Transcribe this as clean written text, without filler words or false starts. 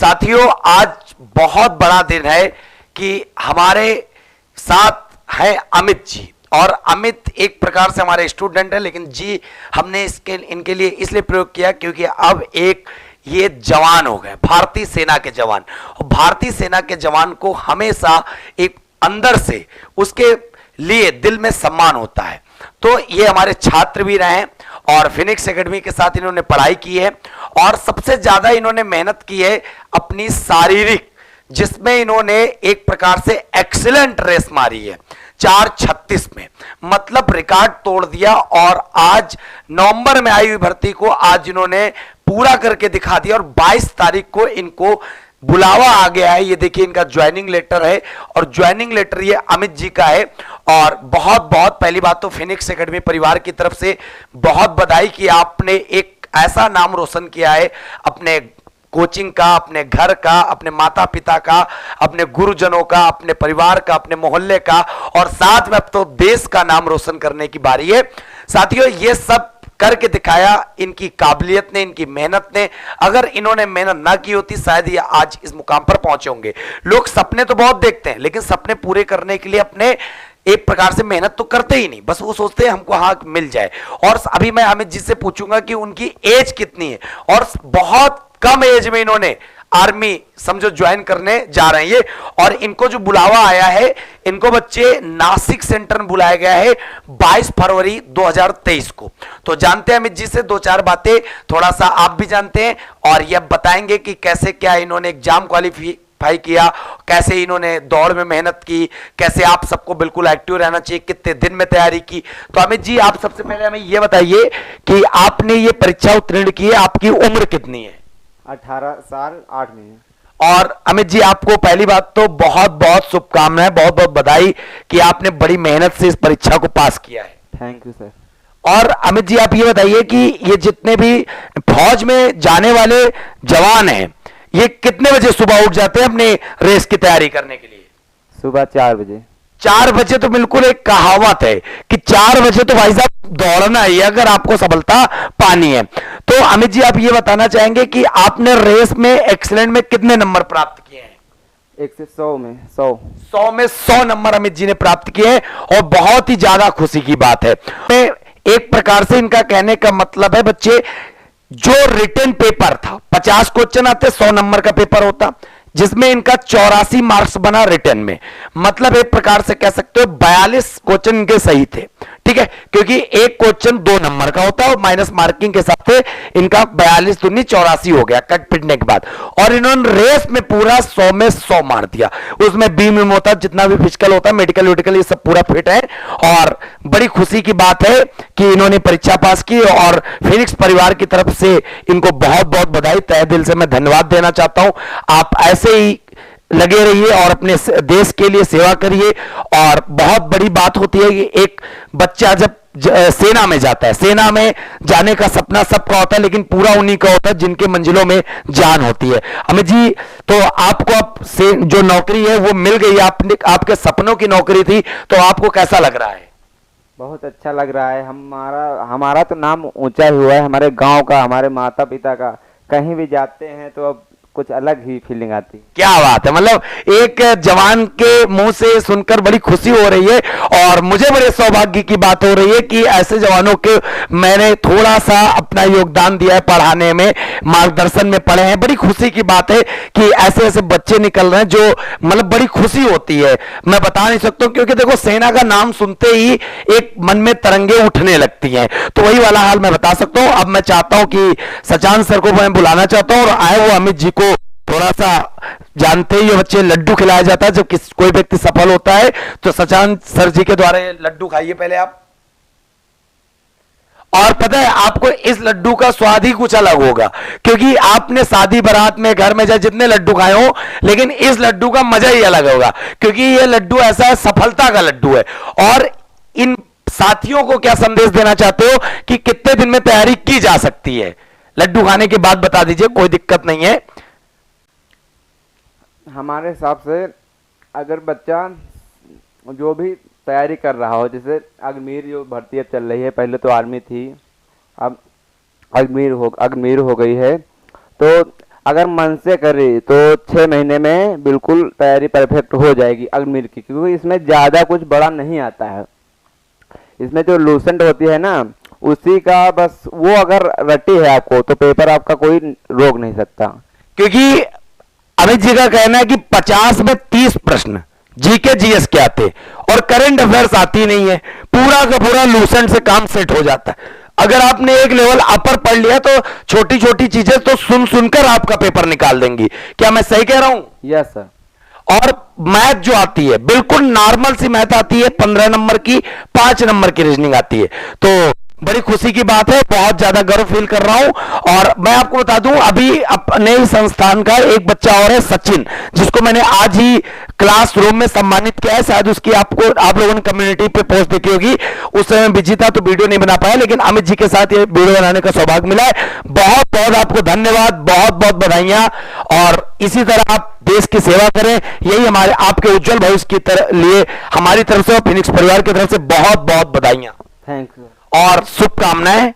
साथियों, आज बहुत बड़ा दिन है कि हमारे साथ है अमित जी। और अमित एक प्रकार से हमारे स्टूडेंट है, लेकिन जी हमने इनके लिए इसलिए प्रयोग किया क्योंकि अब एक ये जवान हो गए, भारतीय सेना के जवान। और भारतीय सेना के जवान को हमेशा एक अंदर से उसके लिए दिल में सम्मान होता है। तो ये हमारे छात्र भी रहे और फिनिक्स एकेडमी के साथ इन्होंने पढ़ाई की है और सबसे ज्यादा इन्होंने मेहनत की है अपनी शारीरिक, जिसमें इन्होंने एक प्रकार से एक्सीलेंट रेस मारी है 4:36 में, मतलब रिकॉर्ड तोड़ दिया। और आज नवंबर में आई हुई भर्ती को आज इन्होंने पूरा करके दिखा दिया और 22 तारीख को इनको बुलावा आ गया है। ये देखिए इनका ज्वाइनिंग लेटर है और ज्वाइनिंग लेटर ये अमित जी का है। और बहुत बहुत पहली बात तो फिनिक्स एकेडमी परिवार की तरफ से बहुत बधाई कि आपने एक ऐसा नाम रोशन किया है अपने कोचिंग का, अपने घर का, अपने माता पिता का, अपने गुरुजनों का, अपने परिवार का, अपने मोहल्ले का और साथ में अब तो देश का नाम रोशन करने की बारी है। साथियों, ये सब करके दिखाया इनकी काबिलियत ने, इनकी मेहनत ने। अगर इन्होंने मेहनत ना की होती शायद ये आज इस मुकाम पर पहुंचे होंगे। लोग सपने तो बहुत देखते हैं, लेकिन सपने पूरे करने के लिए अपने एक प्रकार से मेहनत तो करते ही नहीं, बस वो सोचते हैं हमको हाँ मिल जाए। और अभी मैं अमित जी से पूछूंगा कि उनकी एज कितनी है और बहुत कम एज में इन्होंने आर्मी समझो ज्वाइन करने जा रहे हैं ये। और इनको जो बुलावा आया है, इनको बच्चे नासिक सेंटर में बुलाया गया है 22 फरवरी 2023 को। तो जानते हैं अमित जी से दो चार बातें, थोड़ा सा आप भी जानते हैं और ये बताएंगे कि कैसे क्या इन्होंने एग्जाम क्वालिफाई किया, कैसे इन्होंने दौड़ में मेहनत की, कैसे आप सबको बिल्कुल एक्टिव रहना चाहिए, कितने दिन में तैयारी की। तो अमित जी, आप सबसे पहले हमें यह बताइए कि आपने ये परीक्षा उत्तीर्ण की है, आपकी उम्र कितनी है? 18 साल 8 महीने। और अमित जी, आपको पहली बात तो बहुत बहुत शुभकामनाएं, बहुत बहुत बधाई कि आपने बड़ी मेहनत से इस परीक्षा को पास किया है। Thank you sir. और अमित जी, आप ये बताइए कि ये जितने भी फौज में जाने वाले जवान हैं, ये कितने बजे सुबह उठ जाते हैं अपने रेस की तैयारी करने के लिए? सुबह 4 बजे। 4 बजे तो बिल्कुल एक कहावत है कि 4 बजे तो भाई साहब दौड़ना है अगर आपको सफलता पानी है। तो अमित जी, आप ये बताना चाहेंगे कि आपने रेस में एक्सीलेंट में कितने नंबर प्राप्त किए हैं? 1 से 100 में 100 में 100 नंबर अमित जी ने प्राप्त किए हैं और बहुत ही ज्यादा खुशी की बात है। एक प्रकार से इनका कहने का मतलब है बच्चे, जो रिटन पेपर था 50 क्वेश्चन आते, 100 नंबर का पेपर होता, जिसमें इनका 84 मार्क्स बना रिटर्न में, मतलब एक प्रकार से कह सकते हो 42 क्वेश्चन इनके सही थे। ठीक है, क्योंकि एक क्वेश्चन 2 नंबर का होता है और माइनस मार्किंग के हिसाब से इनका 42 दूनी 84 हो गया कट पिटने के बाद। और इन्होंने रेस में पूरा 100 में 100 मार दिया। उसमें बीम होता है, जितना भी फिजिकल होता है, मेडिकल वेडिकल, ये सब पूरा फिट है। और बड़ी खुशी की बात है कि इन्होंने परीक्षा पास की और फिनिक्स परिवार की तरफ से इनको बहुत बहुत बधाई, तहे दिल से मैं धन्यवाद देना चाहता हूं। आप ऐसे ही लगे रहिए और अपने देश के लिए सेवा करिए। और बहुत बड़ी बात होती है कि एक बच्चा जब सेना में जाता है, सेना में जाने का सपना सबका होता है, लेकिन पूरा उन्हीं का होता है जिनके मंजिलों में जान होती है। अमित जी, तो आपको अब से जो नौकरी है वो मिल गई, आपने आपके सपनों की नौकरी थी, तो आपको कैसा लग रहा है? बहुत अच्छा लग रहा है। हमारा तो नाम ऊंचा हुआ है, हमारे गांव का, हमारे माता पिता का। कहीं भी जाते हैं तो अब कुछ अलग ही फीलिंग आती है। क्या बात है, मतलब एक जवान के मुंह से सुनकर बड़ी खुशी हो रही है और मुझे बड़े सौभाग्य की बात हो रही है कि ऐसे जवानों के मैंने थोड़ा सा अपना योगदान दिया है, पढ़ाने में, मार्गदर्शन में पढ़े हैं। बड़ी खुशी की बात है कि ऐसे ऐसे बच्चे निकल रहे हैं जो मतलब बड़ी खुशी होती है, मैं बता नहीं सकता हूं। क्योंकि देखो, सेना का नाम सुनते ही एक मन में तरंगे उठने लगती हैं, तो वही वाला हाल मैं बता सकता हूं। अब मैं चाहता हूं कि सचान सर को मैं बुलाना चाहता हूं और आए वो अमित जी को थोड़ा सा, जानते ही ये बच्चे लड्डू खिलाया जाता है जब कोई व्यक्ति सफल होता है, तो सचान सर जी के द्वारा ये लड्डू खाइए पहले आप। और पता है आपको, इस लड्डू का स्वाद ही कुछ अलग होगा, क्योंकि आपने शादी बारात में घर में जाए जितने लड्डू खाए हो, लेकिन इस लड्डू का मजा ही अलग होगा, क्योंकि ये लड्डू ऐसा है, सफलता का लड्डू है। और इन साथियों को क्या संदेश देना चाहते हो कि कितने दिन में तैयारी की जा सकती है? लड्डू खाने के बाद बता दीजिए, कोई दिक्कत नहीं है। हमारे हिसाब से अगर बच्चा जो भी तैयारी कर रहा हो, जैसे अग्निवीर जो भर्ती अब चल रही है, पहले तो आर्मी थी, अब अग्निवीर हो गई है, तो अगर मन से करे तो 6 महीने में बिल्कुल तैयारी परफेक्ट हो जाएगी अग्निवीर की, क्योंकि इसमें ज़्यादा कुछ बड़ा नहीं आता है। इसमें जो लूसेंट होती है ना, उसी का बस वो अगर रटी है आपको तो पेपर आपका कोई रोक नहीं सकता। क्योंकि अमित जी का कहना है कि 50 में 30 प्रश्न जीके जीएस के आते और करंट अफेयर्स आती नहीं है, पूरा का पूरा लूसेंट से काम सेट हो जाता है। अगर आपने एक लेवल अपर पढ़ लिया तो छोटी छोटी चीजें तो सुन सुनकर आपका पेपर निकाल देंगी। क्या मैं सही कह रहा हूं? Yes sir. और मैथ जो आती है बिल्कुल नॉर्मल सी मैथ आती है, 15 नंबर की, 5 नंबर की रीजनिंग आती है। तो बड़ी खुशी की बात है, बहुत ज्यादा गर्व फील कर रहा हूं। और मैं आपको बता दूं, अभी अपने ही संस्थान का एक बच्चा और है सचिन, जिसको मैंने आज ही क्लासरूम में सम्मानित किया है। शायद उसकी आप लोगों ने कम्युनिटी पे पोस्ट देखी होगी, उस समय बिजी था तो वीडियो नहीं बना पाया, लेकिन अमित जी के साथ ये वीडियो बनाने का सौभाग्य मिला है। बहुत बहुत आपको धन्यवाद, बहुत बहुत बधाइयां, और इसी तरह आप देश की सेवा करें, यही हमारे आपके उज्जवल भविष्य की लिए हमारी तरफ से और फिनिक्स परिवार की तरफ से बहुत बहुत बधाइयां थैंक यू और शुभकामनाएं।